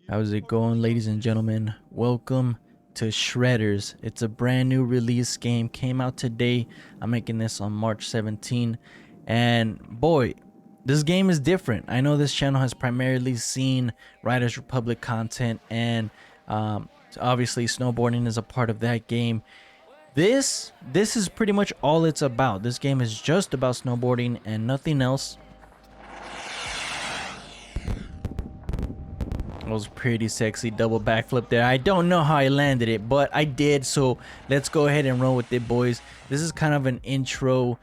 How's it going, ladies and gentlemen? Welcome to Shredders. It's a brand new release game, came out today. I'm making this on March 17, and boy, this game is different. I know this channel has primarily seen Riders Republic content, and obviously snowboarding is a part of that game. This is pretty much all it's about. This game is just about snowboarding and nothing else. It was pretty sexy double backflip there. I don't know how I landed it, but I did, so let's go ahead and roll with it, boys. This is kind of an intro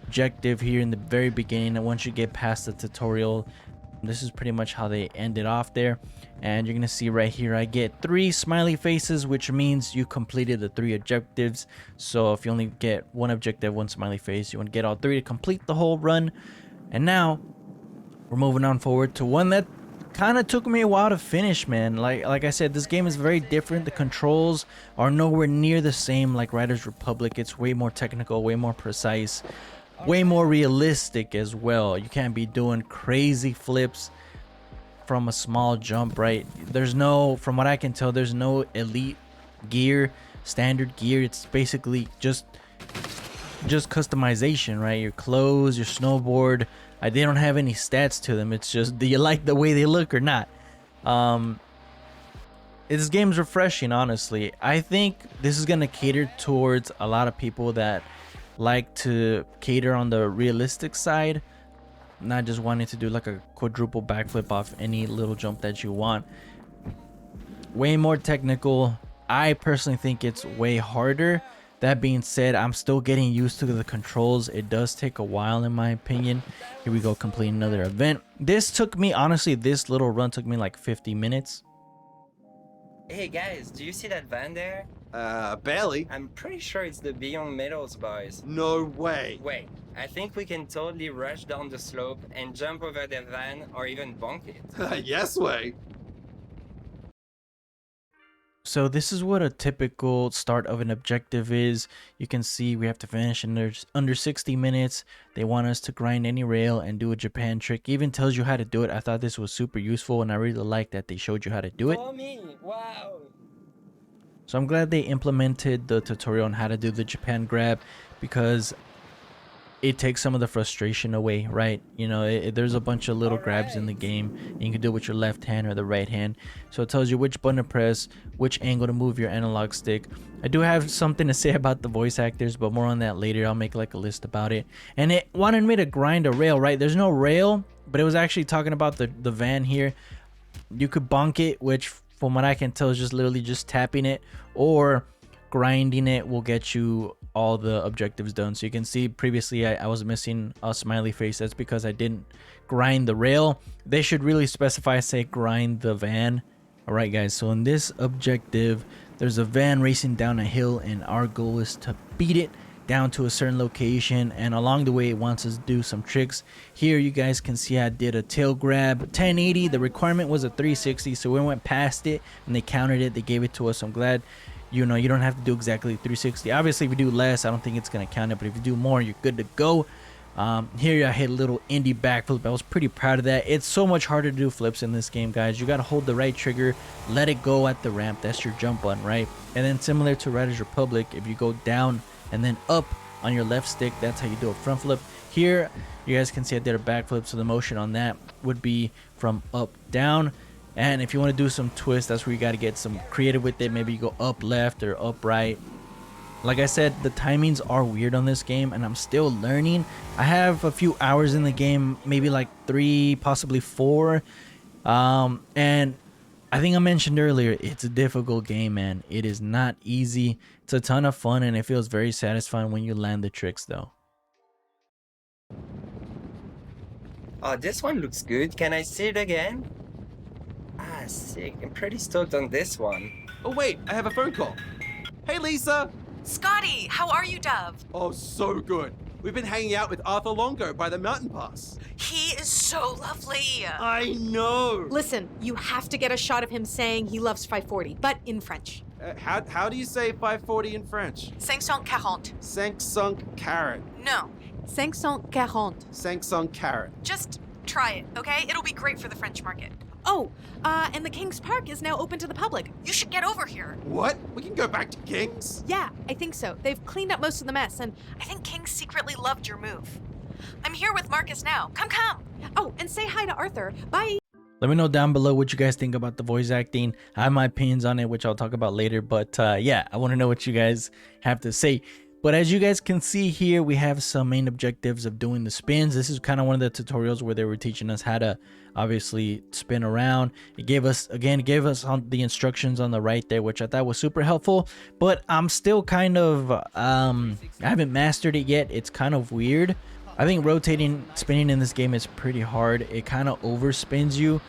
objective here in the very beginning, and once you get past the tutorial, this is pretty much how they ended off there. And you're gonna see right here I get 3 smiley faces, which means you completed the 3 objectives. So if you only get 1 objective, 1 smiley face, you want to get all 3 to complete the whole run. And now we're moving on forward to one that kind of took me a while to finish, man. Like I said, this game is very different. The controls are nowhere near the same like Riders Republic. It's way more technical, way more precise, way more realistic as well. You can't be doing crazy flips from a small jump, right? There's no, from what I can tell, there's no elite gear, standard gear. It's basically just customization, right? Your clothes, your snowboard, they don't have any stats to them. It's just, do you like the way they look or not? This game's refreshing, honestly. I think this is gonna cater towards a lot of people that like to cater on the realistic side, not just wanting to do like a quadruple backflip off any little jump that you want. Way more technical. I personally think it's way harder. That being said, I'm still getting used to the controls. It does take a while, in my opinion. Here we go, complete another event. This took me, honestly, this little run took me like 50 minutes. Hey guys, do you see that van there? Barely. I'm pretty sure it's the Beyond Metals boys. No way. Wait, I think we can totally rush down the slope and jump over the van or even bonk it. Yes way. So this is what a typical start of an objective is. You can see we have to finish in under 60 minutes. They want us to grind any rail and do a Japan trick. It even tells you how to do it. I thought this was super useful, and I really like that they showed you how to do it. For me, wow. So I'm glad they implemented the tutorial on how to do the Japan grab, because it takes some of the frustration away, right? You know, there's a bunch of little grabs in the game, and you can do it with your left hand or the right hand. So it tells you which button to press, which angle to move your analog stick. I do have something to say about the voice actors, but more on that later. I'll make like a list about it. And it wanted me to grind a rail, right? There's no rail, but it was actually talking about the van here. You could bonk it, which from what I can tell is just literally just tapping it, or grinding it will get you all the objectives done. So you can see previously I was missing a smiley face. That's because I didn't grind the rail. They should really specify, say grind the van. All right guys, so in this objective there's a van racing down a hill, and our goal is to beat it down to a certain location, and along the way it wants us to do some tricks. Here you guys can see I did a tail grab 1080. The requirement was a 360, so we went past it and they counted it. They gave it to us. I'm glad, you know, you don't have to do exactly 360. Obviously if you do less, I don't think it's gonna count it, but if you do more, you're good to go. Here I hit a little indie backflip. I was pretty proud of that. It's so much harder to do flips in this game, guys. You gotta hold the right trigger, let it go at the ramp. That's your jump button, right? And then similar to Riders Republic, if you go down and then up on your left stick, that's how you do a front flip. Here you guys can see I did a backflip, so the motion on that would be from up down. And if you want to do some twists, that's where you got to get some creative with it. Maybe you go up left or up right. Like I said, the timings are weird on this game, and I'm still learning. I have a few hours in the game, maybe like 3, possibly 4. And I think I mentioned earlier, it's a difficult game, man. It is not easy. It's a ton of fun, and it feels very satisfying when you land the tricks, though. Oh, this one looks good. Can I see it again? Ah, sick. I'm pretty stoked on this one. Oh wait, I have a phone call. Hey Lisa. Scotty, how are you, Dove? Oh, so good. We've been hanging out with Arthur Longo by the mountain pass. He is so lovely. I know. Listen, you have to get a shot of him saying he loves 540, but in French. How do you say 540 in French? 540. 540. No, 540. 540. just try it, okay? It'll be great for the French market. Oh, and the King's Park is now open to the public. You should get over here. What? We can go back to King's? Yeah, I think so. They've cleaned up most of the mess, and I think King secretly loved your move. I'm here with Marcus now. Come. oh, and say hi to Arthur. Bye. Let me know down below what you guys think about the voice acting. I have my opinions on it, which I'll talk about later. But yeah, I want to know what you guys have to say. But as you guys can see here, we have some main objectives of doing the spins. This is kind of one of the tutorials where they were teaching us how to obviously spin around. It gave us on the instructions on the right there, which I thought was super helpful. But I'm still kind of, I haven't mastered it yet. It's kind of weird. I think spinning in this game is pretty hard. It kind of overspins you.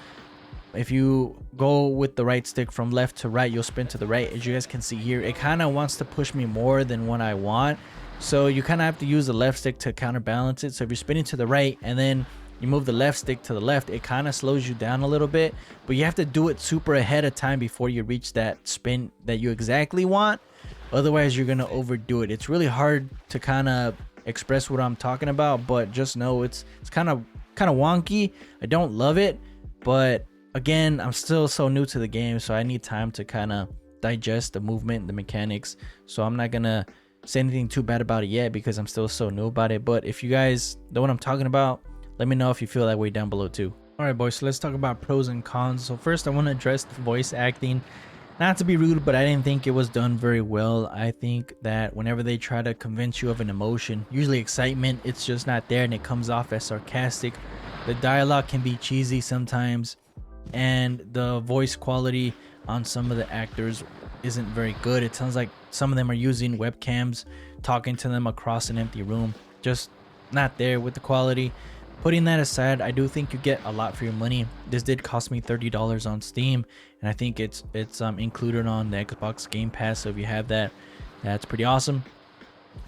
If you go with the right stick from left to right, you'll spin to the right. As you guys can see here, it kind of wants to push me more than what I want. So you kind of have to use the left stick to counterbalance it. So if you're spinning to the right and then you move the left stick to the left, it kind of slows you down a little bit. But you have to do it super ahead of time before you reach that spin that you exactly want. Otherwise, you're going to overdo it. It's really hard to kind of express what I'm talking about, but just know it's kind of wonky. I don't love it, but again, I'm still so new to the game, so I need time to kind of digest the movement, the mechanics. So I'm not gonna say anything too bad about it yet because I'm still so new about it. But if you guys know what I'm talking about, let me know if you feel that way down below too. All right, boys, so let's talk about pros and cons. So first, I want to address the voice acting. Not to be rude, but I didn't think it was done very well. I think that whenever they try to convince you of an emotion, usually excitement, it's just not there and it comes off as sarcastic. The dialogue can be cheesy sometimes, and the voice quality on some of the actors isn't very good. It sounds like some of them are using webcams, talking to them across an empty room. Just not there with the quality. Putting that aside, I do think you get a lot for your money. This did cost me $30 on Steam, and I think it's included on the Xbox Game Pass. So if you have that, that's pretty awesome.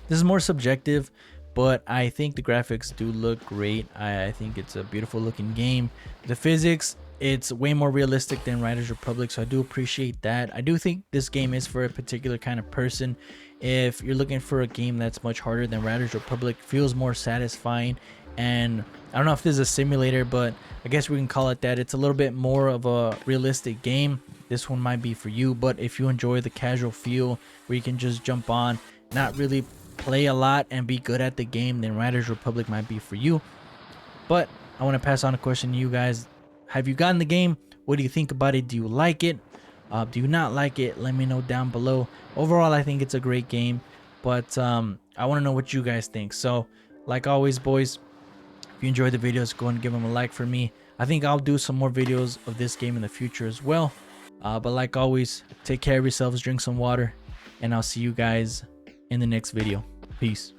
This is more subjective, but I think the graphics do look great. I think it's a beautiful looking game. The physics, it's way more realistic than Riders Republic, so I do appreciate that. I do think this game is for a particular kind of person. If you're looking for a game that's much harder than Riders Republic, feels more satisfying, and I don't know if this is a simulator, but I guess we can call it that. It's a little bit more of a realistic game. This one might be for you, but if you enjoy the casual feel where you can just jump on, not really play a lot and be good at the game, then Riders Republic might be for you. But I want to pass on a question to you guys. Have you gotten the game? What do you think about it? Do you like it? Do you not like it? Let me know down below. Overall, I think it's a great game, but I want to know what you guys think. So like always, boys, if you enjoyed the videos, go and give them a like for me. I think I'll do some more videos of this game in the future as well. But like always, take care of yourselves, drink some water, and I'll see you guys in the next video. Peace.